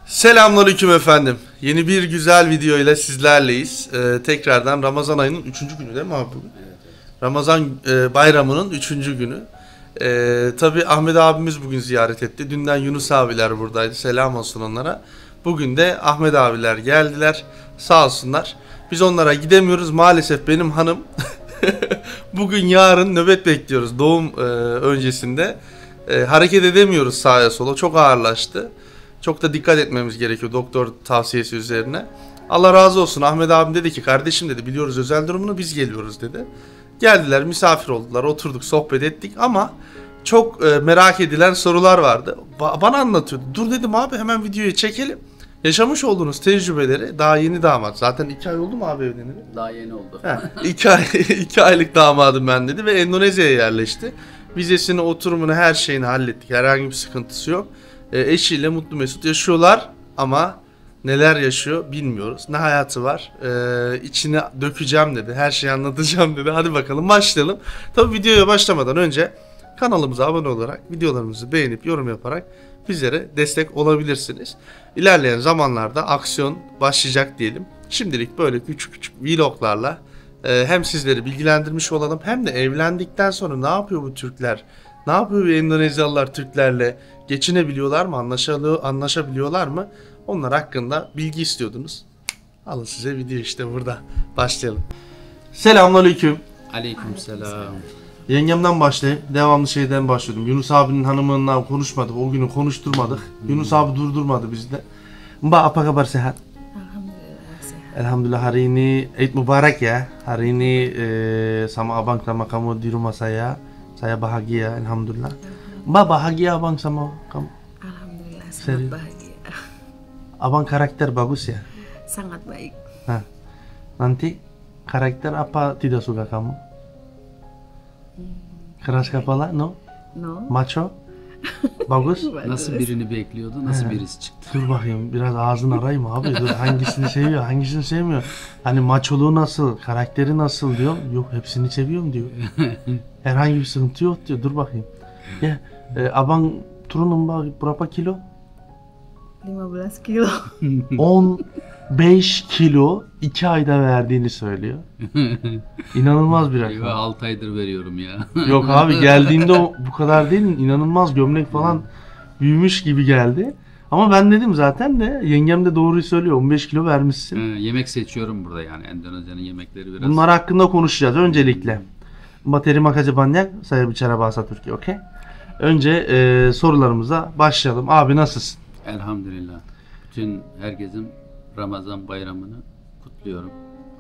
Selamünaleyküm efendim. Yeni bir güzel video ile sizlerleyiz. Tekrardan Ramazan ayının 3. günü değil mi abi bugün? Evet. Ramazan bayramının 3. günü. Tabii Ahmet abimiz bugün ziyaret etti. Dünden Yunus abiler buradaydı. Selam olsun onlara. Bugün de Ahmet abiler geldiler. Sağ olsunlar. Biz onlara gidemiyoruz. Maalesef benim hanım bugün yarın nöbet bekliyoruz doğum öncesinde. Hareket edemiyoruz sağa sola. Çok ağırlaştı. Çok da dikkat etmemiz gerekiyor doktor tavsiyesi üzerine. Allah razı olsun. Ahmet abim dedi ki kardeşim dedi biliyoruz özel durumunu, biz geliyoruz dedi. Geldiler, misafir oldular, oturduk, sohbet ettik ama çok merak edilen sorular vardı. Bana anlatıyordu. Dur dedim abi hemen videoyu çekelim. Yaşamış olduğunuz tecrübeleri, daha yeni damat. Zaten 2 ay oldu mu abi evleneli? Daha yeni oldu. 2 aylık damadım ben dedi ve Endonezya'ya yerleşti. Vizesini, oturumunu, her şeyini hallettik. Herhangi bir sıkıntısı yok. Eşiyle mutlu mesut yaşıyorlar ama neler yaşıyor bilmiyoruz. Ne hayatı var. İçine dökeceğim dedi. Her şeyi anlatacağım dedi. Hadi bakalım başlayalım. Tabii videoya başlamadan önce kanalımıza abone olarak, videolarımızı beğenip yorum yaparak bizlere destek olabilirsiniz. İlerleyen zamanlarda aksiyon başlayacak diyelim. Şimdilik böyle küçük küçük vloglarla hem sizleri bilgilendirmiş olalım hem de evlendikten sonra ne yapıyor bu Türkler? Ne yapıyor bu Endonezyalılar Türklerle? Geçinebiliyorlar mı? Anlaşabiliyorlar mı? Onlar hakkında bilgi istiyordunuz. Alın size video işte burada. Başlayalım. Selamünaleyküm. Aleykümselam. Yengemden başlayayım. Devamlı şeyden başladım. Yunus abinin hanımından konuşmadık. O günü konuşturmadık. Yunus abi durdurmadı bizde. Mbak apa kabar sehat? Alhamdulillah sehat. Alhamdulillah hari ini Eid Mubarak ya. Hari ini sama abang sama kamu di rumah saya. Saya bahagia alhamdulillah. Mbak bahagia abang sama kamu. Alhamdulillah Serius? sangat bahagia. Abang karakter bagus ya. Sangat baik. Nah, nanti karakter apa tidak suka kamu? Keras kepala, no? No. Macho? Bagus? Nasıl birini bekliyordu? Nasıl birisi çıktı? Dur bakayım, biraz ağzını arayayım abi. Dur, hangisini seviyor, hangisini sevmiyor? Hani maçoluğu nasıl, karakteri nasıl diyor. Yok, hepsini seviyorum diyor. Herhangi bir sıkıntı yok diyor. Dur bakayım. Ya, abang turun berapa kilo? 15 kilo. 15 kilo 2 ayda verdiğini söylüyor. İnanılmaz bir rakam. 6 aydır veriyorum ya. Yok abi geldiğinde bu kadar değil, inanılmaz gömlek falan büyümüş gibi geldi. Ama ben dedim zaten de yengem de doğruyu söylüyor, 15 kilo vermişsin. Yemek seçiyorum burada yani Endonezya'nın yemekleri biraz. Bunlar hakkında konuşacağız öncelikle. Materi makaca banyak, saya bicara bahasa Türkiye, okey? Önce sorularımıza başlayalım. Abi nasılsın? Elhamdülillah. Bütün herkesin Ramazan bayramını kutluyorum.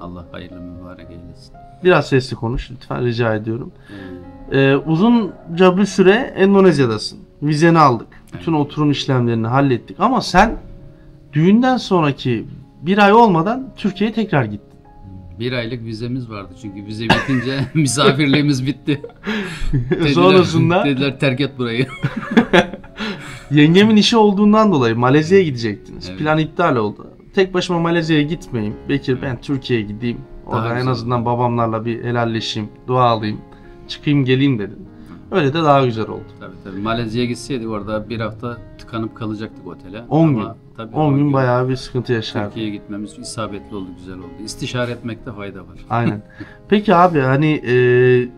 Allah hayırlı mübarek eylesin. Biraz sesli konuş lütfen, rica ediyorum. Uzunca bir süre Endonezya'dasın. Vizeni aldık. Bütün oturum işlemlerini hallettik. Ama sen düğünden sonraki bir ay olmadan Türkiye'ye tekrar gittin. 1 aylık vizemiz vardı çünkü vize bitince misafirliğimiz bitti. Sonrasında dediler terk et burayı. yengemin işi olduğundan dolayı Malezya'ya gidecektiniz. Evet. Plan iptal oldu. Tek başıma Malezya'ya gitmeyeyim. Bekir ben Türkiye'ye gideyim. Orada Daha en güzel. azından babamlarla bir helalleşeyim, dua alayım. Çıkayım geleyim dedin. Öyle de daha güzel oldu. Tabii. Malezya'ya gitseydik orada bir hafta tıkanıp kalacaktık otele. 10 Ama gün. tabii 10 gün bayağı bir sıkıntı yaşardık. Türkiye'ye gitmemiz isabetli oldu, güzel oldu. İstişare etmekte fayda var. Aynen. Peki abi hani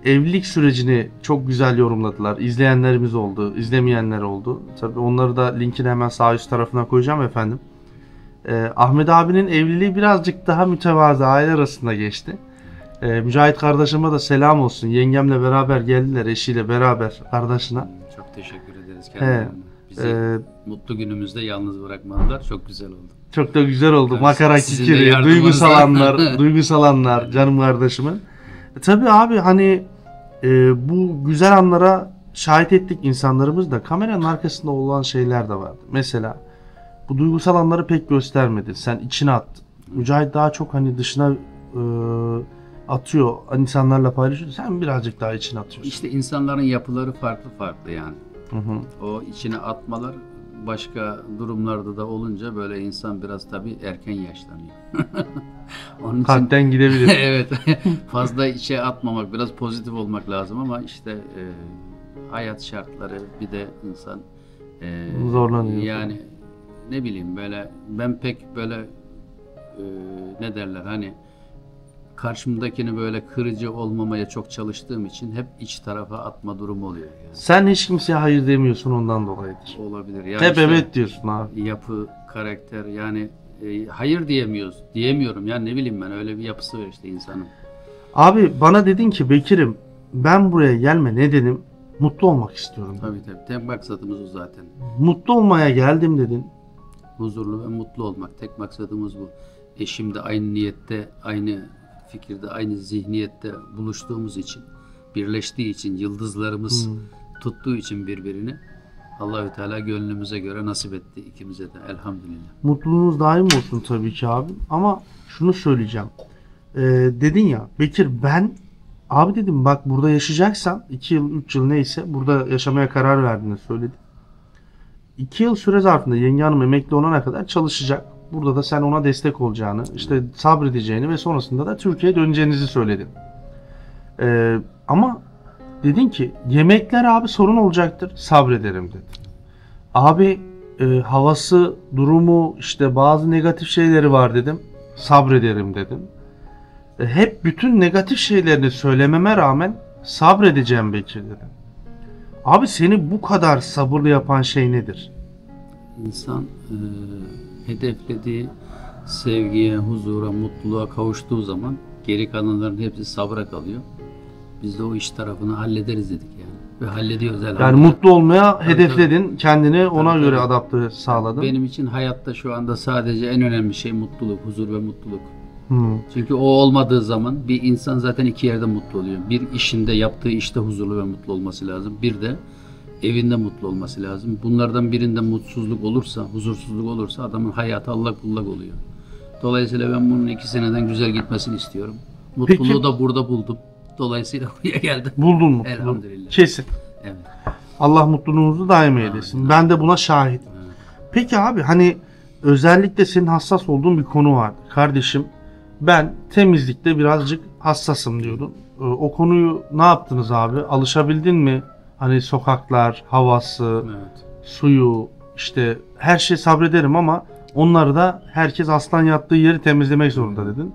evlilik sürecini çok güzel yorumladılar. İzleyenlerimiz oldu, izlemeyenler oldu. Tabii onları da linkini hemen sağ üst tarafına koyacağım efendim. Ahmet abinin evliliği birazcık daha mütevazı, aile arasında geçti. Mücahit kardeşime de selam olsun. Yengemle beraber geldiler, eşiyle beraber kardeşine. Çok teşekkür ederiz kendilerine. Bizi mutlu günümüzde yalnız bırakmadılar. Çok güzel oldu. Çok da güzel oldu. Evet, Makara sizin de kikiri, yardımınızla. duygusal anlar canım kardeşimin. Tabii abi hani bu güzel anlara şahit ettik insanlarımız da, kameranın arkasında olan şeyler de vardı. Mesela bu duygusal anları pek göstermedin. Sen içine attın. Mücahit daha çok hani dışına atıyor, insanlarla paylaşıyor. Sen birazcık daha içine atıyorsun. İşte insanların yapıları farklı yani. Hı. O içine atmalar başka durumlarda da olunca böyle insan biraz tabii erken yaşlanıyor. Onun için Kalpten gidebilir. evet, fazla içe atmamak, biraz pozitif olmak lazım ama işte hayat şartları, bir de insan Zorlanıyor. yani ne bileyim böyle ben pek böyle ne derler hani karşımdakini böyle kırıcı olmamaya çok çalıştığım için hep iç tarafa atma durumu oluyor yani. Sen hiç kimseye hayır demiyorsun ondan dolayıdır. Olabilir. Yani Hep işte evet diyorsun abi. yapı, karakter yani hayır diyemiyoruz. Diyemiyorum yani ne bileyim ben öyle bir yapısı var işte insanın. Abi bana dedin ki Bekir'im ben buraya gelme nedenim mutlu olmak istiyorum. Tabii. Tek maksadımız o zaten. Mutlu olmaya geldim dedin. Huzurlu ve mutlu olmak. Tek maksadımız bu. Eşim de aynı niyette, aynı fikirde, aynı zihniyette buluştuğumuz için, birleştiği için, yıldızlarımız tuttuğu için birbirini Allahü Teala gönlümüze göre nasip etti ikimize de elhamdülillah. Mutluluğunuz daim olsun tabii ki abi. Ama şunu söyleyeceğim. Dedin ya Bekir ben abi dedim bak burada yaşayacaksan 2 yıl 3 yıl neyse burada yaşamaya karar verdiğini söyledin. 2 yıl süre zarfında yenge hanım emekli olana kadar çalışacak. Burada da sen ona destek olacağını, işte sabredeceğini ve sonrasında da Türkiye'ye döneceğinizi söyledin. Ama dedin ki yemekler abi sorun olacaktır, sabrederim dedin. Abi havası, durumu, işte bazı negatif şeyleri var dedim, sabrederim dedin. Hep bütün negatif şeylerini söylememe rağmen sabredeceğim Bekir dedin. Abi seni bu kadar sabırlı yapan şey nedir? İnsan hedeflediği sevgiye, huzura, mutluluğa kavuştuğu zaman geri kalanların hepsi sabra kalıyor. Biz de o iş tarafını hallederiz dedik yani. Ve hallediyoruz elhamdülillah. Yani mutlu olmaya hedefledin, tabii. kendini ona Tabii, göre tabii. adapte sağladın. Benim için hayatta şu anda sadece en önemli şey mutluluk, huzur ve mutluluk. Hmm. Çünkü o olmadığı zaman bir insan zaten iki yerde mutlu oluyor. Bir işinde, yaptığı işte huzurlu ve mutlu olması lazım. Bir de evinde mutlu olması lazım. Bunlardan birinde mutsuzluk olursa, huzursuzluk olursa adamın hayatı allak bullak oluyor. Dolayısıyla ben bunun 2 seneden güzel gitmesini istiyorum. Mutluluğu Peki- da burada buldum. Dolayısıyla buraya geldim. Buldun mu? Elhamdülillah. Kesin. Evet. Allah mutluluğunuzu daim eylesin. Ben de buna şahidim. Peki abi hani özellikle senin hassas olduğun bir konu var. Kardeşim ben temizlikte birazcık hassasım diyordun. O konuyu ne yaptınız abi? Alışabildin mi? Hani sokaklar, havası, Evet. suyu, işte her şey sabrederim ama onları da herkes aslan yattığı yeri temizlemek zorunda dedin.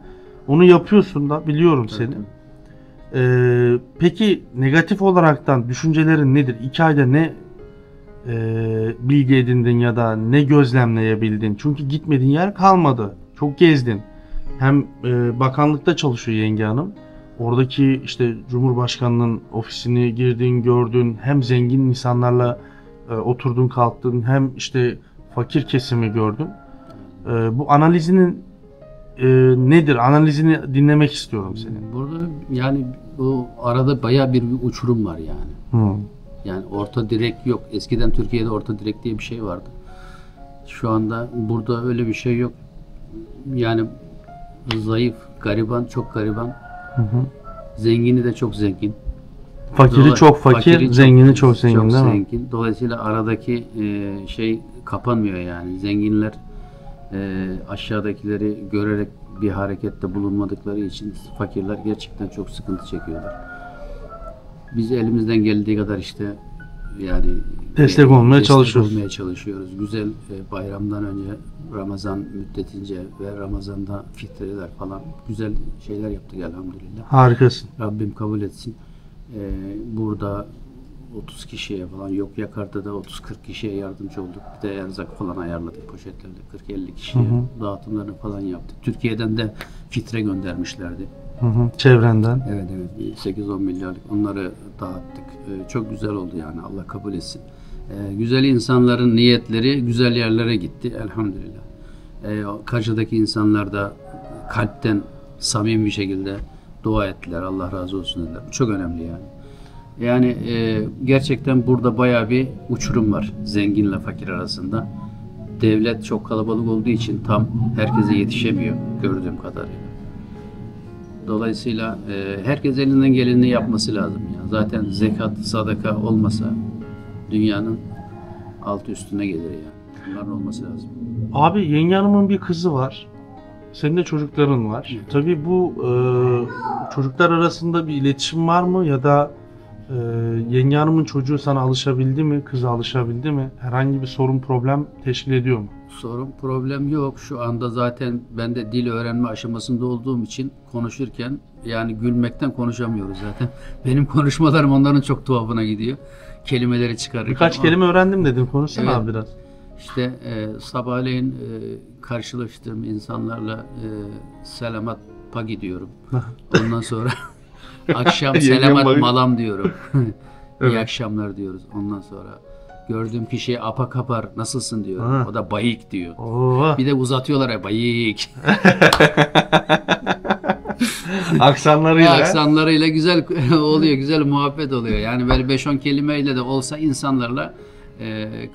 Onu yapıyorsun da biliyorum seni. Tabii. Peki negatif olaraktan düşüncelerin nedir? 2 ayda ne bilgi edindin ya da ne gözlemleyebildin? Çünkü gitmediğin yer kalmadı. Çok gezdin. Hem bakanlıkta çalışıyor yenge hanım. Oradaki işte Cumhurbaşkanının ofisini girdin, gördün. Hem zengin insanlarla oturdun, kalktın. Hem işte fakir kesimi gördün. Bu analizinin nedir? Analizini dinlemek istiyorum senin. Burada yani bu arada bayağı bir uçurum var yani. Hı. Yani orta direk yok. Eskiden Türkiye'de orta direk diye bir şey vardı. Şu anda burada öyle bir şey yok. Yani zayıf, gariban, çok gariban. Hı hı. Zengini de çok zengin. Fakiri çok fakir, Fakiri zengini çok zengin değil mi? zengin. Dolayısıyla aradaki şey kapanmıyor yani. Zenginler aşağıdakileri görerek bir harekette bulunmadıkları için fakirler gerçekten çok sıkıntı çekiyorlar. Biz elimizden geldiği kadar işte yani Destek olmaya çalışıyoruz. olmaya çalışıyoruz. Güzel bayramdan önce Ramazan müddetince ve Ramazan'da fitreler falan güzel şeyler yaptık elhamdülillah. Harikasın. Rabbim kabul etsin. Burada 30 kişiye falan yok yakarda da 30-40 kişiye yardımcı olduk. Bir de erzak falan ayarladık poşetlerle 40-50 kişiye dağıtımlarını falan yaptık. Türkiye'den de fitre göndermişlerdi. Hı hı. Çevrenden. Evet 8-10 milyarlık onları dağıttık. Çok güzel oldu yani Allah kabul etsin. Güzel insanların niyetleri güzel yerlere gitti elhamdülillah. Karşıdaki insanlar da kalpten samimi bir şekilde dua ettiler. Allah razı olsun dediler. Bu çok önemli yani. Yani gerçekten burada bayağı bir uçurum var zenginle fakir arasında. Devlet çok kalabalık olduğu için tam herkese yetişemiyor gördüğüm kadarıyla. Dolayısıyla herkes elinden geleni yapması lazım. Yani. Zaten zekat, sadaka olmasa dünyanın altı üstüne gelir yani. Bunların olması lazım. Abi yenge hanımın bir kızı var. Senin de çocukların var. Tabii bu çocuklar arasında bir iletişim var mı ya da Yenge hanımın çocuğu sana alışabildi mi? Kıza alışabildi mi? Herhangi bir sorun, problem teşkil ediyor mu? Sorun, problem yok. Şu anda zaten ben de dil öğrenme aşamasında olduğum için konuşurken yani gülmekten konuşamıyoruz zaten. Benim konuşmalarım onların çok tuhafına gidiyor. Kelimeleri çıkarırken. Birkaç kelime öğrendim dedin. Konuşsana Evet. abi biraz. İşte sabahleyin karşılaştığım insanlarla selamat pagi diyorum. Ondan sonra akşam Yengem selamat bak- malam diyorum. Evet. İyi akşamlar diyoruz. Ondan sonra gördüğüm kişiye apa kapar nasılsın diyorum. Ha. O da bayık diyor. Oo. Bir de uzatıyorlar ya bayık. Aksanlarıyla. Aksanlarıyla güzel oluyor, güzel muhabbet oluyor. Yani böyle 5-10 kelimeyle de olsa insanlarla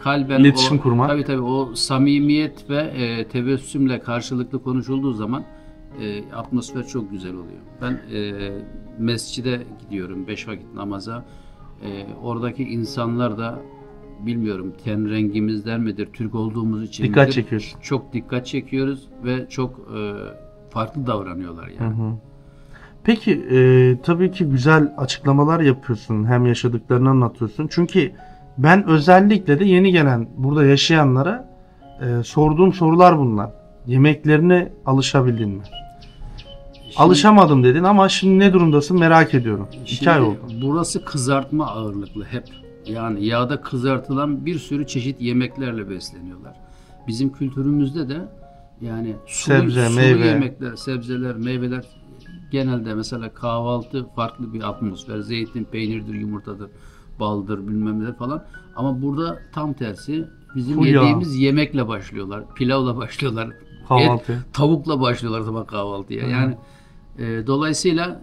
kalben İletişim kurmak. Tabii o samimiyet ve tebessümle karşılıklı konuşulduğu zaman atmosfer çok güzel oluyor. Ben mescide gidiyorum 5 vakit namaza. Oradaki insanlar da bilmiyorum ten rengimizden midir, Türk olduğumuz için Dikkat midir? çekiyorsun. Çok dikkat çekiyoruz ve çok farklı davranıyorlar yani. Hı hı. Peki tabii ki güzel açıklamalar yapıyorsun. Hem yaşadıklarını anlatıyorsun. Çünkü ben özellikle de yeni gelen burada yaşayanlara sorduğum sorular bunlar. Yemeklerine alışabildin mi? Alışamadım dedin ama şimdi ne durumdasın merak ediyorum. 2 ay oldu. Burası kızartma ağırlıklı hep. Yani yağda kızartılan bir sürü çeşit yemeklerle besleniyorlar. Bizim kültürümüzde de yani Sebze, sulu meyve. yemekler, sebzeler, meyveler genelde mesela kahvaltı farklı bir atmosfer. Zeytin, peynirdir, yumurtadır, baldır bilmem ne falan. Ama burada tam tersi bizim Full yağ. yediğimiz yemekle başlıyorlar. Pilavla başlıyorlar. Kahvaltı. Tavukla başlıyorlar sabah kahvaltıya. Yani dolayısıyla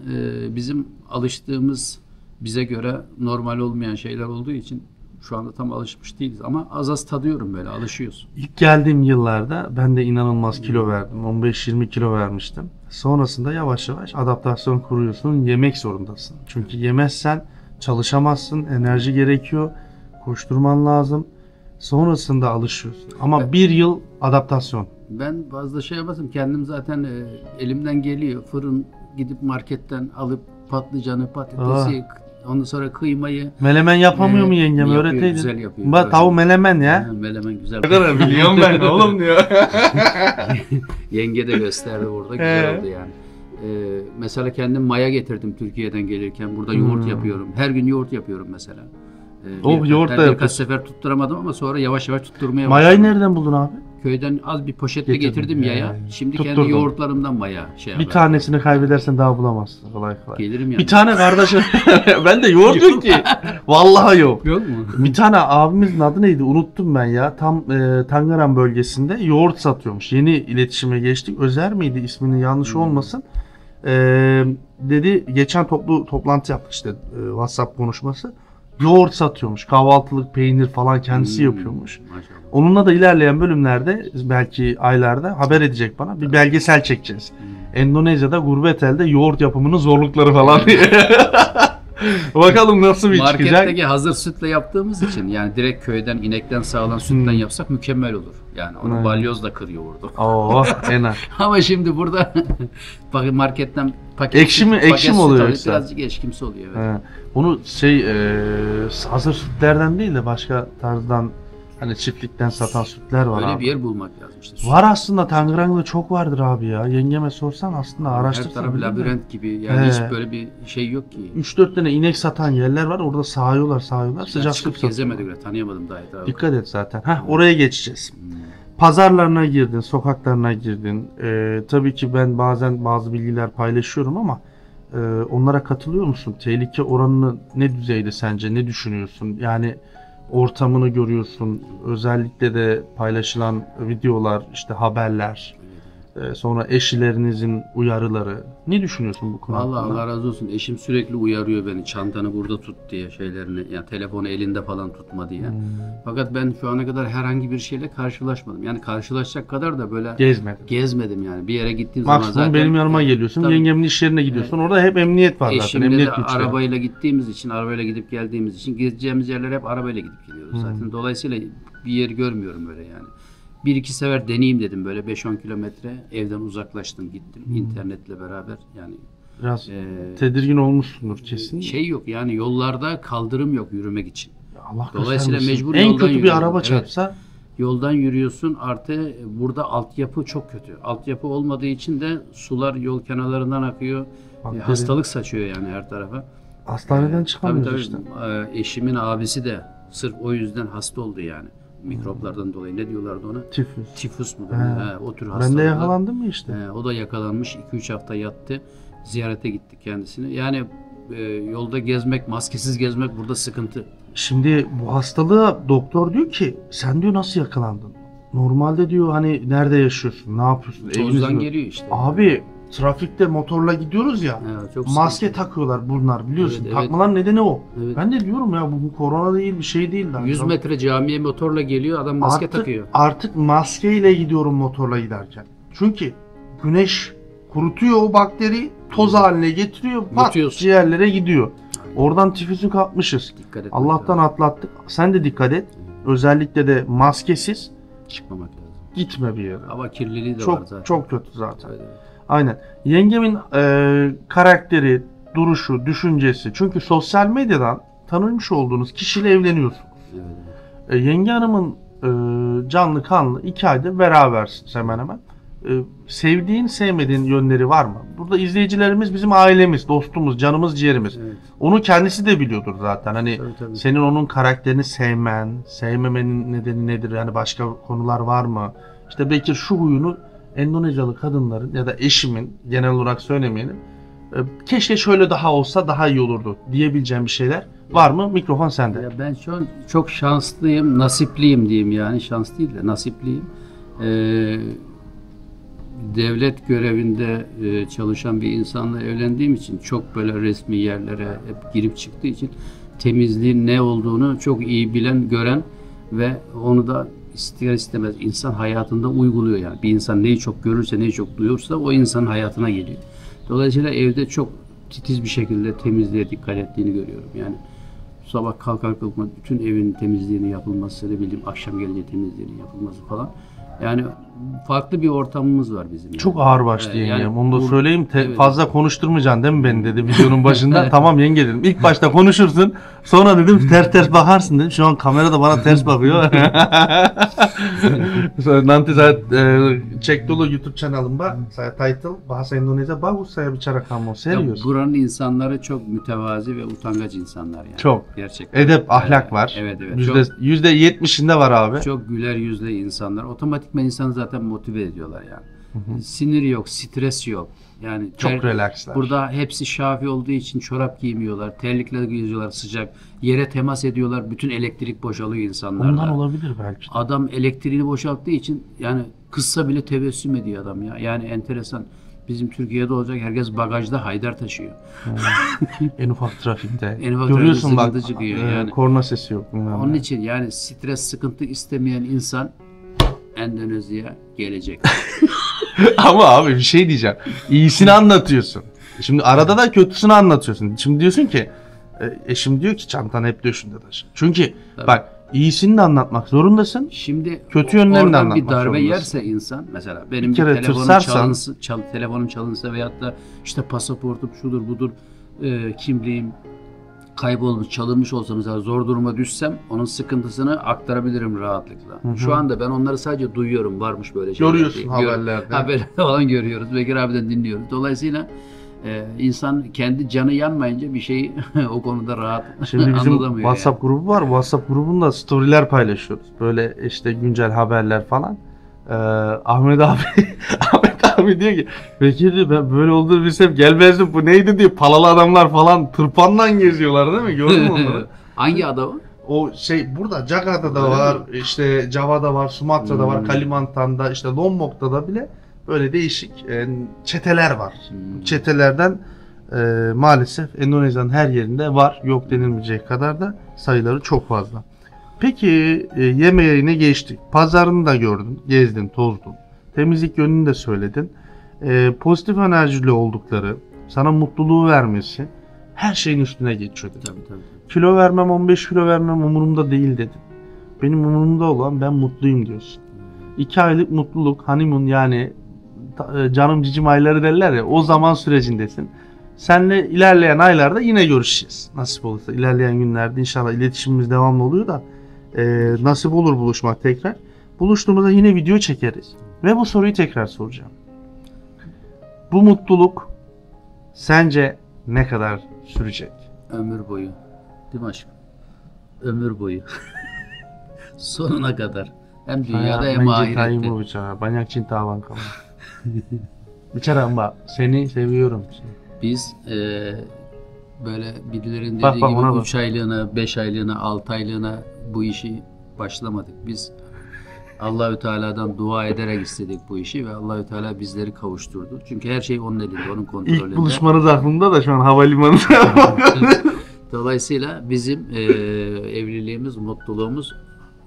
bizim alıştığımız bize göre normal olmayan şeyler olduğu için şu anda tam alışmış değiliz. Ama az az tadıyorum böyle alışıyorsun. İlk geldiğim yıllarda ben de inanılmaz kilo verdim. 15-20 kilo vermiştim. Sonrasında yavaş yavaş adaptasyon kuruyorsun. Yemek zorundasın. Çünkü yemezsen çalışamazsın. Enerji gerekiyor. Koşturman lazım. Sonrasında alışıyorsun. Ama bir yıl adaptasyon. Ben fazla şey yapmasam kendim zaten elimden geliyor. Fırın gidip marketten alıp patlıcanı, patatesi, ondan sonra kıymayı. Melemen yapamıyor mu yengem? Yapıyor, Öğreteydin. güzel yapıyor. Bak tavuğu melemen ya. Ha, melemen güzel. Ne kadar biliyorum ben oğlum diyor. Yenge de gösterdi burada. Güzel oldu yani. Mesela kendim maya getirdim Türkiye'den gelirken. Burada yoğurt yapıyorum. Her gün yoğurt yapıyorum mesela. Yoğurt da birkaç yapıyorsun. sefer tutturamadım ama sonra yavaş yavaş tutturmaya Mayayı başladım. nereden buldun abi? Köyden az bir poşetle Getirdim. getirdim yaya. Şimdi Tutturdum. kendi yoğurtlarımdan maya şey Bir yapıyorum. tanesini kaybedersen daha bulamazsın kolay kolay. Gelirim yani. Bir tane kardeşim. Ben de yoğurt yok ki. Vallahi yok. Yok mu? Bir tane abimizin adı neydi? Unuttum ben ya. Tam Tangaran bölgesinde yoğurt satıyormuş. Yeni iletişime geçtik. Özer miydi isminin yanlış olmasın. Dedi geçen toplantı yaptık işte WhatsApp konuşması. Yoğurt satıyormuş. Kahvaltılık peynir falan kendisi yapıyormuş. Maşallah. Onunla da ilerleyen bölümlerde belki aylarda haber edecek bana. Bir belgesel çekeceğiz. Endonezya'da gurbet elde yoğurt yapımının zorlukları falan diye. Bakalım nasıl bir çıkacak. Marketteki hazır sütle yaptığımız için yani direkt köyden inekten sağılan sütten yapsak mükemmel olur. Yani onu Evet. balyozla kırıyor yoğurdu. Oo, enak. Ama şimdi burada marketten paket Ekşi mi- ekşi mi süt oluyor alıyor, yoksa? birazcık ekşimsi oluyor. Evet. He. Bunu hazır sütlerden değil de başka tarzdan hani çiftlikten satan sütler var Öyle abi. bir yer bulmak lazım işte. Var aslında Tangerang'da çok vardır abi ya. Yengeme sorsan aslında Her araştırsan. taraf bilir mi? labirent gibi yani He. hiç böyle bir şey yok ki. 3-4 tane inek satan yerler var. Orada sağıyorlar. Sıcak süt Çıkıp satıyorlar. gezemedik öyle tanıyamadım daha etrafı. Dikkat et zaten. Oraya geçeceğiz. Pazarlarına girdin, sokaklarına girdin. Tabii ki ben bazen bazı bilgiler paylaşıyorum ama onlara katılıyor musun? Tehlike oranını ne düzeyde sence? Ne düşünüyorsun? Yani ortamını görüyorsun. Özellikle de paylaşılan videolar, işte haberler, sonra eşlerinizin uyarıları. Ne düşünüyorsun bu konu Vallahi hakkında? Allah razı olsun. Eşim sürekli uyarıyor beni. Çantanı burada tut diye şeylerini. Yani telefonu elinde falan tutma diye. Fakat ben şu ana kadar herhangi bir şeyle karşılaşmadım. Yani karşılaşacak kadar da böyle Gezmedim. gezmedim yani. Bir yere gittiğim zaman Maksimum zaten benim yanıma geliyorsun. Tabii. Yengemin iş yerine gidiyorsun. Orada hep emniyet var zaten. Eşimle Emniyet de güçleri. arabayla gittiğimiz için, arabayla gidip geldiğimiz için gezeceğimiz yerler hep arabayla gidip geliyoruz zaten. Dolayısıyla bir yer görmüyorum böyle yani. Bir iki sefer deneyeyim dedim böyle 5-10 kilometre evden uzaklaştım gittim internetle beraber yani Biraz Ee, tedirgin olmuşsundur kesin. Şey yok yani, yollarda kaldırım yok yürümek için. Allah Dolayısıyla göstermesin. mecbur en yoldan kötü bir yürüyorum. araba Evet. çarpsa Yoldan yürüyorsun, artı burada altyapı çok kötü. Altyapı olmadığı için de sular yol kenarlarından akıyor. Bakteri. Hastalık saçıyor yani her tarafa. hastaneden Tabii çıkamıyoruz tabii. işte. Eşimin abisi de sırf o yüzden hasta oldu yani. Mikroplardan dolayı. Ne diyorlardı ona? Tifus. Tifus mu? He. O tür Ben hastalıklar. de yakalandım mı işte? O da yakalanmış. 2-3 hafta yattı. Ziyarete gittik kendisini. Yani yolda gezmek, maskesiz gezmek burada sıkıntı. Şimdi bu hastalığa doktor diyor ki sen diyor nasıl yakalandın? Normalde diyor hani nerede yaşıyorsun? Ne yapıyorsun? Eviniz Tozdan mi? geliyor işte. Abi trafikte motorla gidiyoruz ya. Evet, çok Maske sıkıntı. takıyorlar bunlar biliyorsun. Evet, evet. Takmaların nedeni o. Evet. Ben de diyorum ya bu korona değil bir şey değil. Lan. 100 metre camiye motorla geliyor, adam maske takıyor. Artık maskeyle gidiyorum motorla giderken. Çünkü güneş kurutuyor o bakteri, toz haline getiriyor, pat Yutuyorsun. ciğerlere gidiyor. Oradan tifüsü kapmışız. Dikkat etmek Allah'tan lazım. atlattık. Sen de dikkat et. Özellikle de maskesiz Çıkmamak lazım. gitme bir yere. Hava kirliliği de var Çok zaten. çok kötü zaten. Evet, evet. Aynen. Yengemin karakteri, duruşu, düşüncesi. Çünkü sosyal medyadan tanınmış olduğunuz kişiyle evleniyorsunuz. Evet, evet. Yenge hanımın canlı kanlı 2 aydır berabersiniz hemen hemen. Sevdiğin, sevmediğin yönleri var mı? Burada izleyicilerimiz bizim ailemiz, dostumuz, canımız, ciğerimiz. Evet. Onu kendisi de biliyordur zaten. Hani Tabii, tabii. senin onun karakterini sevmen, sevmemenin nedeni nedir? Yani başka konular var mı? İşte belki şu huyunu Endonezyalı kadınların ya da eşimin, genel olarak söylemeyelim, keşke şöyle daha olsa daha iyi olurdu diyebileceğim bir şeyler var mı? Mikrofon sende. Ya ben şu an çok şanslıyım, nasipliyim diyeyim yani. Şans değil de nasipliyim. Devlet görevinde çalışan bir insanla evlendiğim için, çok böyle resmi yerlere hep girip çıktığı için temizliğin ne olduğunu çok iyi bilen, gören ve onu da ister istemez insan hayatında uyguluyor yani. Bir insan neyi çok görürse, neyi çok duyursa o insanın hayatına geliyor. Dolayısıyla evde çok titiz bir şekilde temizliğe dikkat ettiğini görüyorum. Yani sabah kalkar kalkmaz bütün evin temizliğini yapılması, ne bileyim akşam gelince temizliğinin yapılması falan. Yani farklı bir ortamımız var bizim. Yani. Çok ağırbaşlı Yani yengem. Onu da bu- söyleyeyim. evet. Fazla konuşturmayacaksın değil mi beni dedi videonun başında. Tamam yenge dedim. İlk başta konuşursun. Sonra dedim ters ters bakarsın dedim. Şu an kamerada bana ters bakıyor. Nanti saya cek dulu YouTube channelımda. Saya title bahasa Indonesia bagus saya bicara kamu. Ya Serius. buranın insanları çok mütevazi ve utangaç insanlar yani. Çok. Gerçekten. Edep, ahlak var. Evet, evet. %70'inde var abi. Çok güler yüzlü insanlar. Otomatikman insanı zaten motive ediyorlar yani. Sinir yok, stres yok. Yani Çok relaxlar. burada hepsi şafi olduğu için çorap giymiyorlar, terlikle geziyorlar sıcak. Yere temas ediyorlar, bütün elektrik boşalıyor insanlarda. Ondan olabilir belki. Adam elektriğini boşalttığı için yani kızsa bile tebessüm ediyor adam ya. Yani enteresan. Bizim Türkiye'de olacak, herkes bagajda haydar taşıyor. En ufak trafikte. En ufak Görüyorsun trafikte bak sıkıntı çıkıyor yani. korna sesi yok. Onun için yani stres, sıkıntı istemeyen insan Endonezya'ya gelecek. Ama abi bir şey diyeceğim. İyisini anlatıyorsun. Şimdi arada da kötüsünü anlatıyorsun. Şimdi diyorsun ki eşim diyor ki çantanı hep döşünde taşı. Çünkü Tabii. bak iyisini de anlatmak zorundasın. Şimdi Kötü yönlerini de oradan bir anlatmak darbe zorundasın. yerse insan, mesela benim Bir kere telefonum tırsarsan- telefonum çalınsa veyahut da işte pasaportum şudur budur, kimliğim kaybolmuş, çalınmış olsa, mesela zor duruma düşsem onun sıkıntısını aktarabilirim rahatlıkla. Şu anda ben onları sadece duyuyorum, varmış böyle şeyler. Görüyorsun diye. haberlerde. Haberlerde falan görüyoruz. Bekir abiden dinliyoruz. Dolayısıyla insan kendi canı yanmayınca bir şeyi o konuda rahat Şimdi bizim anlatamıyor. WhatsApp grubu var. WhatsApp grubunda storyler paylaşıyoruz. Böyle işte güncel haberler falan. Ahmet abi Ahmet abi diyor ki Bekir diyor ben böyle olduğunu bilsem gelmezdim, bu neydi diyor, palalı adamlar falan tırpanla geziyorlar değil mi? Gördün mü onları? Hangi adamı? O şey burada Jakarta'da Öyle var, mi? işte Java'da var, Sumatra'da var, Hmm. Kalimantan'da, işte Lombok'ta da bile böyle değişik çeteler var. Çetelerden maalesef Endonezya'nın her yerinde var. Yok denilmeyecek kadar da sayıları çok fazla. Peki yemeğine geçtik. Pazarını da gördün, gezdin, tozdun. Temizlik yönünü de söyledin. Pozitif enerjili oldukları, sana mutluluğu vermesi her şeyin üstüne geçiyor dedin. Tabii. Kilo vermem, 15 kilo vermem umurumda değil dedin. Benim umurumda olan ben mutluyum diyorsun. 2 aylık mutluluk, honeymoon yani canım cicim ayları derler ya, o zaman sürecindesin. Seninle ilerleyen aylarda yine görüşeceğiz. Nasip olursa ilerleyen günlerde inşallah iletişimimiz devamlı oluyor da nasip olur buluşmak tekrar. Buluştuğumuzda yine video çekeriz. Ve bu soruyu tekrar soracağım. Bu mutluluk sence ne kadar sürecek? Ömür boyu. Değil mi aşkım? Ömür boyu. Sonuna kadar. Hem dünyada hem ahirette. Banyak cinta abang kamu. Bicara mbak, seni seviyorum. Biz böyle birilerinin Bak, dediği gibi ona bak. 3 aylığına, 5 aylığına, 6 aylığına bu işi başlamadık. Biz Allahü Teala'dan dua ederek istedik bu işi ve Allahü Teala bizleri kavuşturdu. Çünkü her şey onun elinde, onun kontrolünde. İlk buluşmanız aklımda da şu an havalimanında. Dolayısıyla bizim evliliğimiz, mutluluğumuz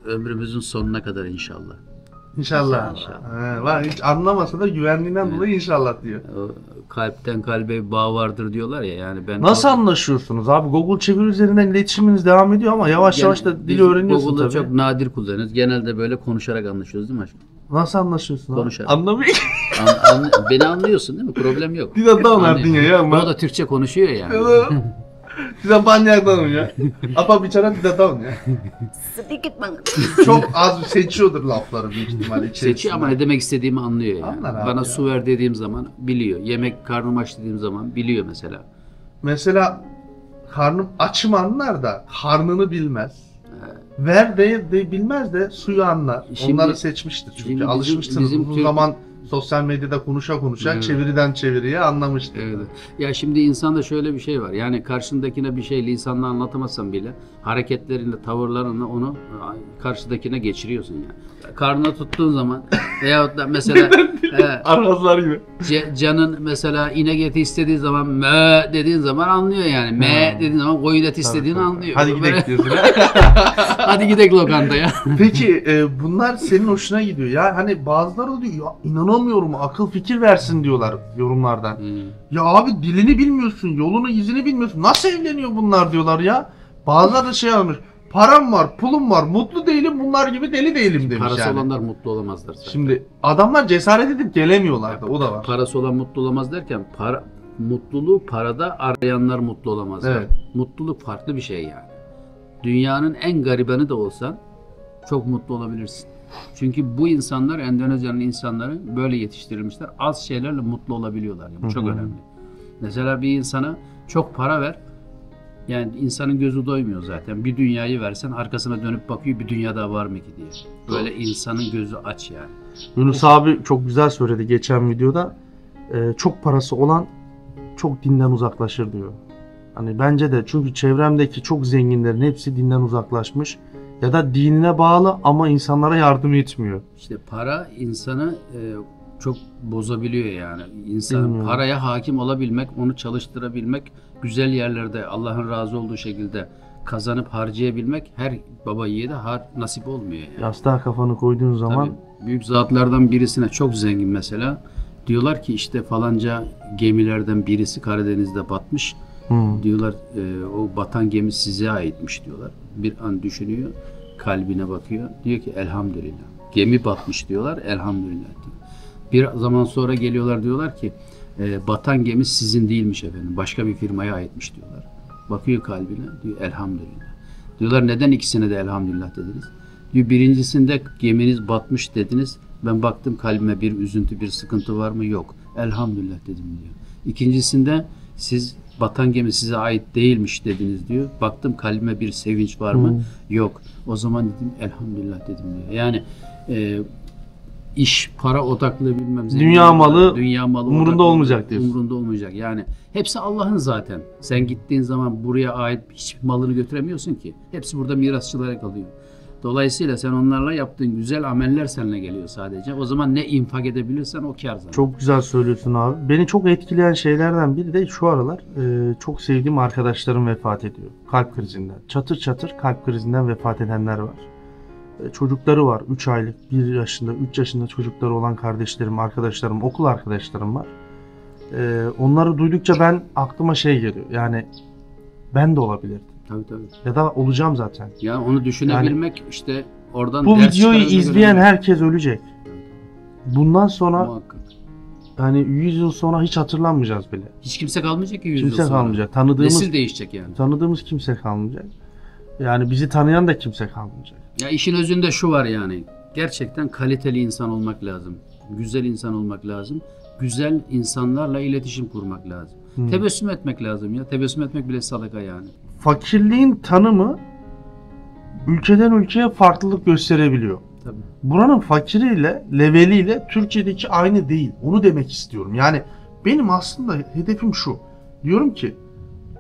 ömrümüzün sonuna kadar inşallah. İnşallah. Var, hiç anlamasa da güvenliğinden dolayı inşallah diyor. O kalpten kalbe bir bağ vardır diyorlar ya, yani ben Nasıl anlaşıyorsunuz abi? Google çeviri üzerinden iletişiminiz devam ediyor ama yavaş yavaş da dili öğreniyorsun Google'da tabii. çok nadir kullanıyoruz. Genelde böyle konuşarak anlaşıyoruz değil mi aşkım? Nasıl anlaşıyorsun abi? Konuşarak. Anlamıyor. Beni anlıyorsun değil mi? Problem yok. Tidak tahu Anlıyor. artinya ya. O da Türkçe konuşuyor yani. Tidak banyak tahu ya. Apa bicara tidak tahu ya. Sedikit banget. Çok az seçiyordur lafları büyük ihtimalle içerisinde. Seçiyor ama ne demek istediğimi anlıyor yani. Anlar abi Bana ya. su ver dediğim zaman biliyor. Yemek karnım aç dediğim zaman biliyor mesela. Mesela karnım açım anlar da karnını bilmez. Ver de bilmez de suyu anlar. Şimdi- Onları seçmiştir çünkü. şimdi bizim- Alışmışsınız bizim uzun Türk- zaman sosyal medyada konuşa Evet. çeviriden çeviriye anlamıştır. Evet. Ya şimdi insanda şöyle bir şey var. Yani karşındakine bir şey lisanla anlatamazsan bile hareketlerinle, tavırlarınla onu karşıdakine geçiriyorsun ya. Karnına tuttuğun zaman veyahut da mesela Argazlar gibi. Canın mesela inek eti istediği zaman mö dediğin zaman anlıyor yani. Me dediğin zaman koyun eti istediğini anlıyor. Hadi Böyle- gidelim diyorsun. Hadi gidelim lokantaya. Peki bunlar senin hoşuna gidiyor. Ya hani bazıları diyor ya inanamıyorum akıl fikir versin diyorlar yorumlardan. Ya abi dilini bilmiyorsun, yolunu izini bilmiyorsun. Nasıl evleniyor bunlar diyorlar ya. Bazıları da şey almış. Param var, pulum var, mutlu değilim bunlar gibi deli değilim demiş Parası yani. olanlar mutlu olamazlar zaten. Şimdi adamlar cesaret edip gelemiyorlar da o da var. Parası olan mutlu olamaz derken mutluluğu parada arayanlar mutlu olamazlar. Evet. Mutluluk farklı bir şey yani. Dünyanın en garibanı da olsan çok mutlu olabilirsin. Çünkü bu insanlar, Endonezya'nın insanları böyle yetiştirilmişler. Az şeylerle mutlu olabiliyorlar. Yani bu çok önemli. Mesela bir insana çok para ver. Yani insanın gözü doymuyor zaten. Bir dünyayı versen arkasına dönüp bakıyor bir dünya daha var mı ki diye. Böyle insanın gözü aç yani. Yunus abi çok güzel söyledi geçen videoda. Çok parası olan çok dinden uzaklaşır diyor. Hani bence de çünkü çevremdeki çok zenginlerin hepsi dinden uzaklaşmış. Ya da dinine bağlı ama insanlara yardım etmiyor. İşte para insanı çok bozabiliyor yani. İnsan Bilmiyorum. paraya hakim olabilmek, onu çalıştırabilmek, güzel yerlerde Allah'ın razı olduğu şekilde kazanıp harcayabilmek her baba yiğide nasip olmuyor yani. Yastığa kafanı koyduğun zaman Tabii, büyük zatlardan birisine çok zengin mesela. Diyorlar ki işte falanca gemilerden birisi Karadeniz'de batmış. Diyorlar o batan gemi size aitmiş diyorlar. Bir an düşünüyor, kalbine bakıyor. Diyor ki elhamdülillah. Gemi batmış diyorlar, elhamdülillah diyor. Bir zaman sonra geliyorlar diyorlar ki batan gemi sizin değilmiş efendim. Başka bir firmaya aitmiş diyorlar. Bakıyor kalbine, diyor elhamdülillah. Diyorlar neden ikisine de elhamdülillah dediniz? Diyor birincisinde geminiz batmış dediniz. Ben baktım kalbime bir üzüntü, bir sıkıntı var mı? Yok. Elhamdülillah dedim diyor. İkincisinde siz batan gemi size ait değilmiş dediniz diyor. Baktım kalbime bir sevinç var mı? Yok. O zaman dedim elhamdülillah dedim diyor. Yani iş, para odaklı bilmem. Dünya malı umurunda odaklı, olmayacak diyorsun. Umurunda olmayacak. Yani hepsi Allah'ın zaten. Sen gittiğin zaman buraya ait hiçbir malını götüremiyorsun ki. Hepsi burada mirasçılara kalıyor. Dolayısıyla sen onlarla yaptığın güzel ameller seninle geliyor sadece. O zaman ne infak edebilirsen o kâr zaten. çok güzel söylüyorsun abi. Beni çok etkileyen şeylerden biri de şu aralar çok sevdiğim arkadaşlarım vefat ediyor. Kalp krizinden. Çatır çatır kalp krizinden vefat edenler var. Çocukları var. 3 aylık, 1 yaşında, 3 yaşında çocukları olan kardeşlerim, arkadaşlarım, okul arkadaşlarım var. Onları duydukça ben aklıma şey geliyor. Yani ben de olabilirdim. Tabii. Ya da olacağım zaten. Ya onu düşünebilmek işte oradan Bu ders videoyu çıkaracak izleyen önemli. herkes ölecek. Bundan sonra Muhakkak. hani 100 yıl sonra hiç hatırlanmayacağız bile. Hiç kimse kalmayacak ki 100 Kimse yıl sonra. kalmayacak. Nesil değişecek yani. Tanıdığımız kimse kalmayacak. Yani bizi tanıyan da kimse kalmayacak. Ya işin özünde şu var yani. Gerçekten kaliteli insan olmak lazım. Güzel insan olmak lazım. Güzel insanlarla iletişim kurmak lazım. Tebessüm etmek lazım ya. Tebessüm etmek bile sadaka yani. Fakirliğin tanımı ülkeden ülkeye farklılık gösterebiliyor. Tabii. Buranın fakiriyle, leveliyle Türkiye'deki aynı değil. Onu demek istiyorum. Yani benim aslında hedefim şu. Diyorum ki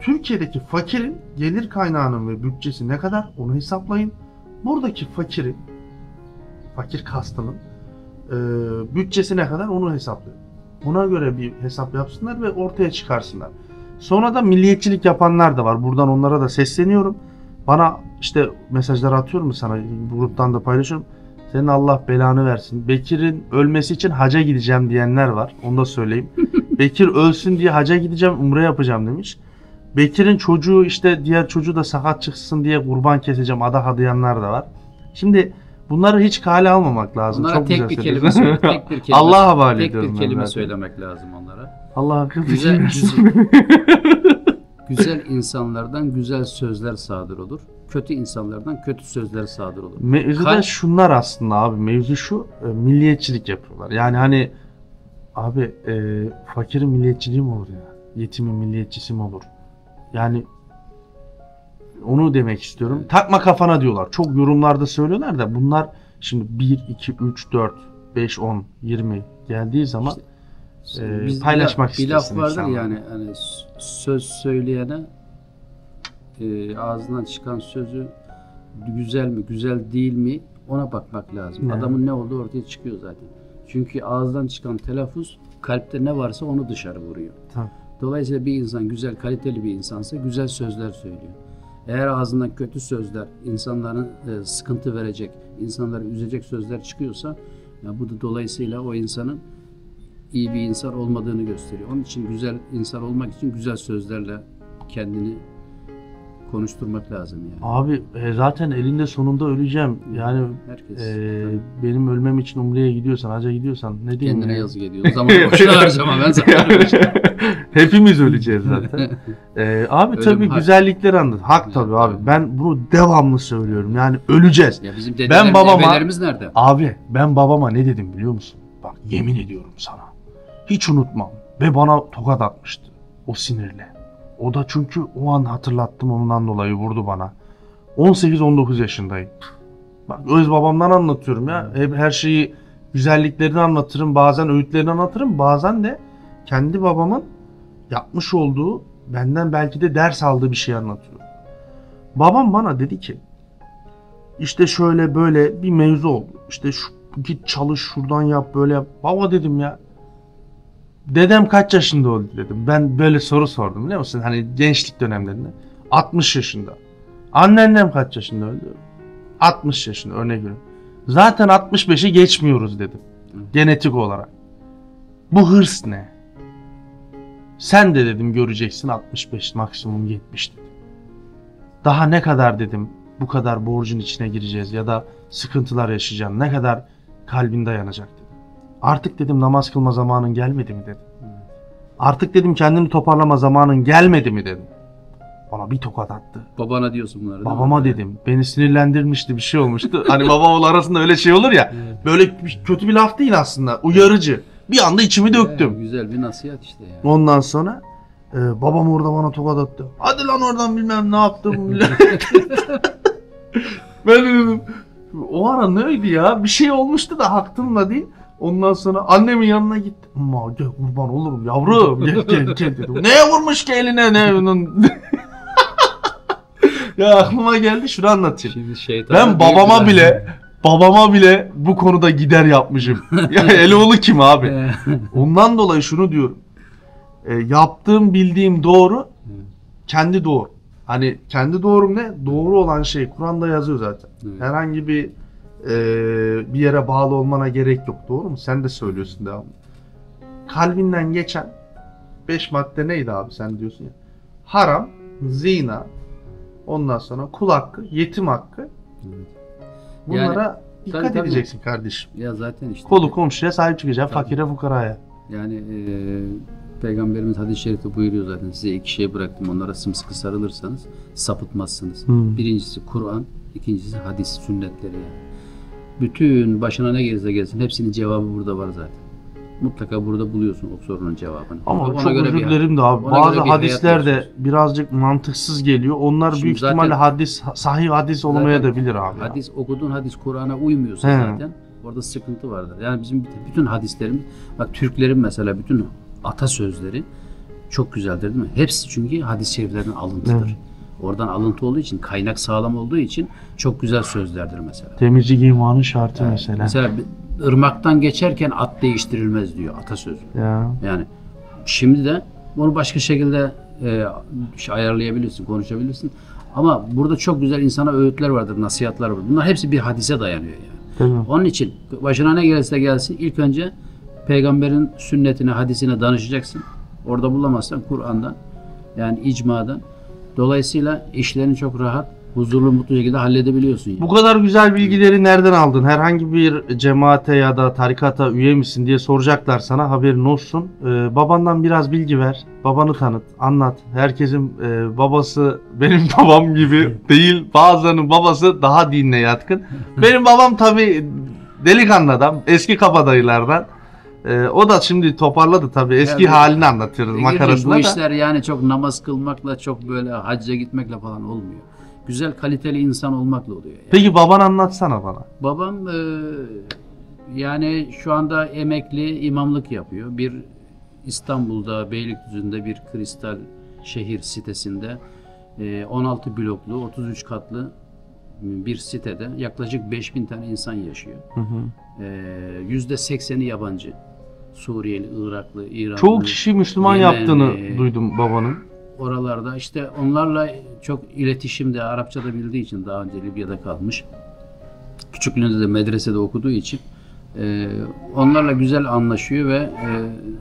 Türkiye'deki fakirin gelir kaynağının ve bütçesi ne kadar onu hesaplayın. Buradaki fakirin, fakir kastının bütçesi ne kadar onu hesaplayın. Ona göre bir hesap yapsınlar ve ortaya çıkarsınlar. Sonra da milliyetçilik yapanlar da var. Buradan onlara da sesleniyorum. Bana işte mesajlar atıyorum sana, gruptan da paylaşıyorum. Senin Allah belanı versin. Bekir'in ölmesi için haca gideceğim diyenler var. Onu da söyleyeyim. Bekir ölsün diye haca gideceğim, umre yapacağım demiş. Bekir'in çocuğu işte diğer çocuğu da sakat çıksın diye kurban keseceğim, adak adayanlar da var. Şimdi bunları hiç kale almamak lazım. Onlara çok tek güzel bir kelime söyle, tek bir kelime. Allah'a havale tek ediyorum bir ben kelime zaten. söylemek lazım onlara. Allah akıl Güzel, fikir güzel insanlardan güzel sözler sadır olur. Kötü insanlardan kötü sözler sadır olur. Mevzu da şunlar aslında abi. Mevzu şu, milliyetçilik yapıyorlar. Yani hani abi fakirin milliyetçiliği mi olur ya? Yetimin milliyetçisi mi olur? Yani onu demek istiyorum. Takma kafana diyorlar. Çok yorumlarda söylüyorlar da bunlar şimdi 1, 2, 3, 4, 5, 10, 20 geldiği zaman paylaşmak bir laf istersin vardır insanlar. yani hani söz söyleyene ağzından çıkan sözü güzel mi güzel değil mi ona bakmak lazım. Evet. Adamın ne olduğu ortaya çıkıyor zaten. Çünkü ağızdan çıkan telaffuz kalpte ne varsa onu dışarı vuruyor. Tabii. Dolayısıyla bir insan güzel kaliteli bir insansa güzel sözler söylüyor. Eğer ağzından kötü sözler, insanların sıkıntı verecek, insanları üzecek sözler çıkıyorsa ya bu da dolayısıyla o insanın iyi bir insan olmadığını gösteriyor. Onun için güzel insan olmak için güzel sözlerle kendini konuşturmak lazım yani. Abi zaten elinde sonunda öleceğim. Yani Herkes benim ölmem için umreye gidiyorsan, hacca gidiyorsan ne diyeyim kendine ya? yazık ediyor. O zaman boşuna harcama ben sana. Hepimiz öleceğiz zaten. Abi Ölüm tabii hak. güzellikleri anlat. Hak tabii abi. Ben bunu devamlı söylüyorum. Yani öleceğiz. Ya bizim dedelerimiz, ebelerimiz nerede? Abi ben babama ne dedim biliyor musun? Bak yemin ediyorum sana. Hiç unutmam. Ve bana tokat atmıştı. O sinirle. O da çünkü o an hatırlattım ondan dolayı vurdu bana. 18-19 yaşındayım. Bak öz babamdan anlatıyorum ya. Hep her şeyi güzelliklerini anlatırım. Bazen öğütlerini anlatırım. Bazen de kendi babamın yapmış olduğu, benden belki de ders aldığı bir şey anlatıyor. Babam bana dedi ki işte şöyle böyle bir mevzu oldu. İşte git çalış şuradan yap böyle yap. Baba dedim ya. Dedem kaç yaşında oldu dedim. Ben böyle soru sordum biliyor musun? Hani gençlik dönemlerinde. 60 yaşında. Anneannem kaç yaşında öldü? 60 yaşında örnek veriyorum. Zaten 65'i geçmiyoruz dedim. Genetik olarak. Bu hırs ne? Sen de dedim göreceksin 65 maksimum 70 dedim. Daha ne kadar dedim bu kadar borcun içine gireceğiz ya da sıkıntılar yaşayacaksın. Ne kadar kalbin dayanacak dedim. Artık dedim namaz kılma zamanın gelmedi mi dedim. Artık dedim kendini toparlama zamanın gelmedi mi dedim. Bana bir tokat attı. Babana diyorsun bunları değil mi? Babama dedim. Beni sinirlendirmişti bir şey olmuştu. Hani baba oğul arasında öyle şey olur ya. Böyle kötü bir laf değil aslında. Uyarıcı. Bir anda içimi döktüm. Güzel bir nasihat işte yani. Ondan sonra babam orada bana tokat attı. Hadi lan oradan bilmem ne yaptım. Ben dedim o ara neydi ya? Bir şey olmuştu da hakkımla değil. Ondan sonra annemin yanına gittim. Ama gel kurban olurum yavrum. Gel dedim. Neye vurmuş ki eline ne? Ya aklıma geldi şunu anlatayım. Şimdi Ben babama bile bu konuda gider yapmışım. Ya Eloğlu kim abi? Ondan dolayı şunu diyorum. Yaptığım bildiğim doğru. Kendi doğru. Hani kendi doğrum ne? Doğru olan şey Kur'an'da yazıyor zaten. Evet. Herhangi bir yere bağlı olmana gerek yok. Doğru mu? Sen de söylüyorsun devamlı. Kalbinden geçen 5 madde neydi abi sen diyorsun ya. Haram, zina, ondan sonra kul hakkı, yetim hakkı. Bunlara dikkat tabii. edeceksin kardeşim. Ya zaten işte. Kolu komşuya sahip çıkacaksın, fakire fukaraya. Yani Peygamberimiz hadis-i şerifte buyuruyor zaten, size iki şey bıraktım, onlara sımsıkı sarılırsanız sapıtmazsınız. Birincisi Kur'an, ikincisi hadis, sünnetleri yani. Bütün başına ne gelirse gelsin hepsinin cevabı burada var zaten. Mutlaka burada buluyorsun o sorunun cevabını. Ama Ona çok göre özür bir- dilerim de abi. ona Bazı göre bir hayat hadisler de yaşıyorsun. birazcık mantıksız geliyor. Onlar Şimdi büyük zaten- ihtimalle hadis, sahih hadis olmaya Zaten da bilir abi. ya. Hadis, okuduğun hadis Kur'an'a uymuyorsa He. zaten orada sıkıntı vardır. Yani bizim bütün hadislerimiz, bak Türklerin mesela bütün atasözleri çok güzeldir değil mi? Hepsi çünkü hadis-i şeriflerden alıntıdır. Evet. Oradan alıntı olduğu için, kaynak sağlam olduğu için çok güzel sözlerdir mesela. Temizlik imanın şartı Yani mesela. mesela ırmaktan geçerken at değiştirilmez diyor atasözü. Ya. Yani şimdi de bunu başka şekilde ayarlayabilirsin, konuşabilirsin. Ama burada çok güzel insana öğütler vardır, nasihatler vardır. Bunlar hepsi bir hadise dayanıyor yani. Değil mi? Onun için başına ne gelirse gelsin ilk önce peygamberin sünnetine, hadisine danışacaksın. Orada bulamazsan Kur'an'dan, yani icmadan. Dolayısıyla işlerini çok rahat, huzurlu, mutlu şekilde halledebiliyorsun. Yani. Bu kadar güzel bilgileri nereden aldın? Herhangi bir cemaate ya da tarikata üye misin diye soracaklar sana, haberin olsun. Babandan biraz bilgi ver. Babanı tanıt, anlat. Herkesin babası benim babam gibi değil. Bazılarının babası daha dinle yatkın. Benim babam tabii delikanlı adam. Eski kabadayılardan. O da şimdi toparladı tabii. Eski Yani, halini anlatıyoruz makarasına bu da. işler yani çok namaz kılmakla, çok böyle hacca gitmekle falan olmuyor. Güzel, kaliteli insan olmakla oluyor. Yani. Peki baban anlatsana bana. Babam yani şu anda emekli, imamlık yapıyor. Bir İstanbul'da, Beylikdüzü'nde bir kristal şehir sitesinde 16 bloklu, 33 katlı bir sitede yaklaşık 5000 tane insan yaşıyor. %80'i yabancı. Suriyeli, Iraklı, İranlı. Çoğu kişi Müslüman Yemenli, yaptığını duydum babanın. Oralarda işte onlarla çok iletişimde, Arapça da bildiği için, daha önce Libya'da kalmış. Küçüklüğünde de medresede okuduğu için onlarla güzel anlaşıyor ve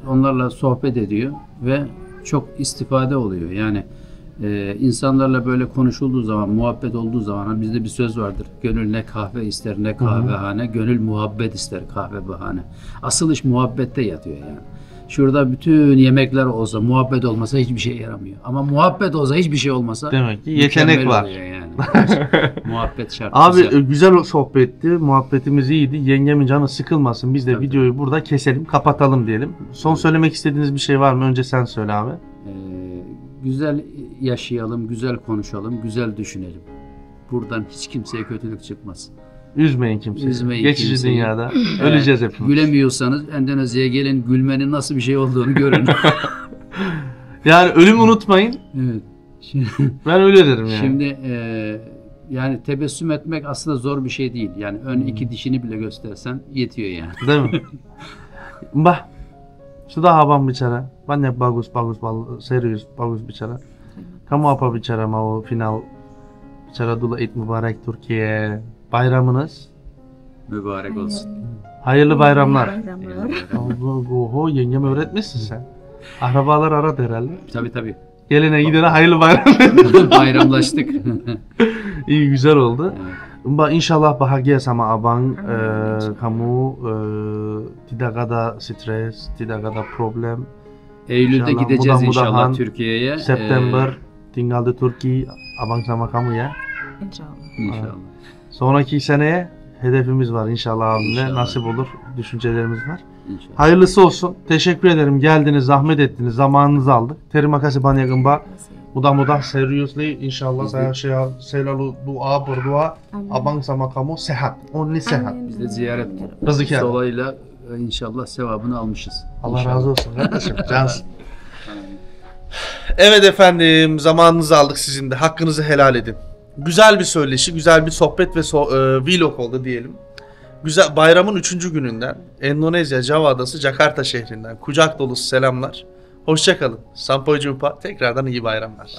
onlarla sohbet ediyor ve çok istifade oluyor. Yani insanlarla böyle konuşulduğu zaman, muhabbet olduğu zaman, hani bizde bir söz vardır. Gönül ne kahve ister ne kahvehane, gönül muhabbet ister kahve bahane. Asıl iş muhabbette yatıyor yani. Şurada bütün yemekler olsa, muhabbet olmasa hiçbir şey yaramıyor. Ama muhabbet olsa, hiçbir şey olmasa Demek ki yetenek mükemmel var. oluyor yani. Muhabbet şart. Abi güzel. güzel sohbetti. Muhabbetimiz iyiydi. Yengemin canı sıkılmasın. Biz de Tabii. videoyu burada keselim, kapatalım diyelim. Son söylemek istediğiniz bir şey var mı? Önce sen söyle abi. Güzel yaşayalım, güzel konuşalım, güzel düşünelim. Buradan hiç kimseye kötülük çıkmaz. Üzmeyin kimseyi. Üzmeyin Geçici kimseyi. dünyada öleceğiz hepimiz. Gülemiyorsanız Endonezya'ya gelin, gülmenin nasıl bir şey olduğunu görün. Yani ölümü unutmayın. Evet. Şimdi, Ben öyle derim yani. şimdi yani tebessüm etmek aslında zor bir şey değil. Yani ön iki dişini bile göstersen yetiyor yani. Değil mi? Mbah. Sudah abang bicara, banyak bagus, serius, bagus bicara. Kamu apa bicara mau final bicara dulu Eid Mübarek Türkiye. Bayramınız Mübarek olsun. hayırlı bayramlar. Bayramlar. Allah, oho, yengem öğretmişsin sen. Akrabalar aradı herhalde. Tabii. Gelene gidene hayırlı bayram. Bayramlaştık. İyi, güzel oldu. Evet. Mbak, insyaallah bahagia sama abang. Kamu tidak ada stres, tidak ada problem. Eylül'de İnşallah, gideceğiz mudah-mudahan inşallah Türkiye'ye. September tinggal di Turki, abang sama kamu ya. İnşallah. İnşallah. Sonraki seneye hedefimiz var inşallah abimle. İnşallah. Nasip olur. Düşüncelerimiz var. İnşallah. Hayırlısı olsun. Teşekkür ederim. Geldiniz, zahmet ettiniz. Zamanınızı aldık. Terima kasih banyak Mbak. Mudah-mudahan seriously inşallah saya selalu doa berdoa Amin. abang sama kamu sehat. Only sehat. Amin. Biz de ziyaret Rızık yani. dolayıyla inşallah sevabını almışız. Allah İnşallah. razı olsun kardeşim. Cansın. Evet efendim, zamanınızı aldık sizin de. Hakkınızı helal edin. Güzel bir söyleşi, güzel bir sohbet ve vlog oldu diyelim. Güzel, bayramın 3. gününden Endonezya Java Adası Jakarta şehrinden kucak dolusu selamlar. Hoşça kalın. Sampai jumpa. Tekrardan iyi bayramlar.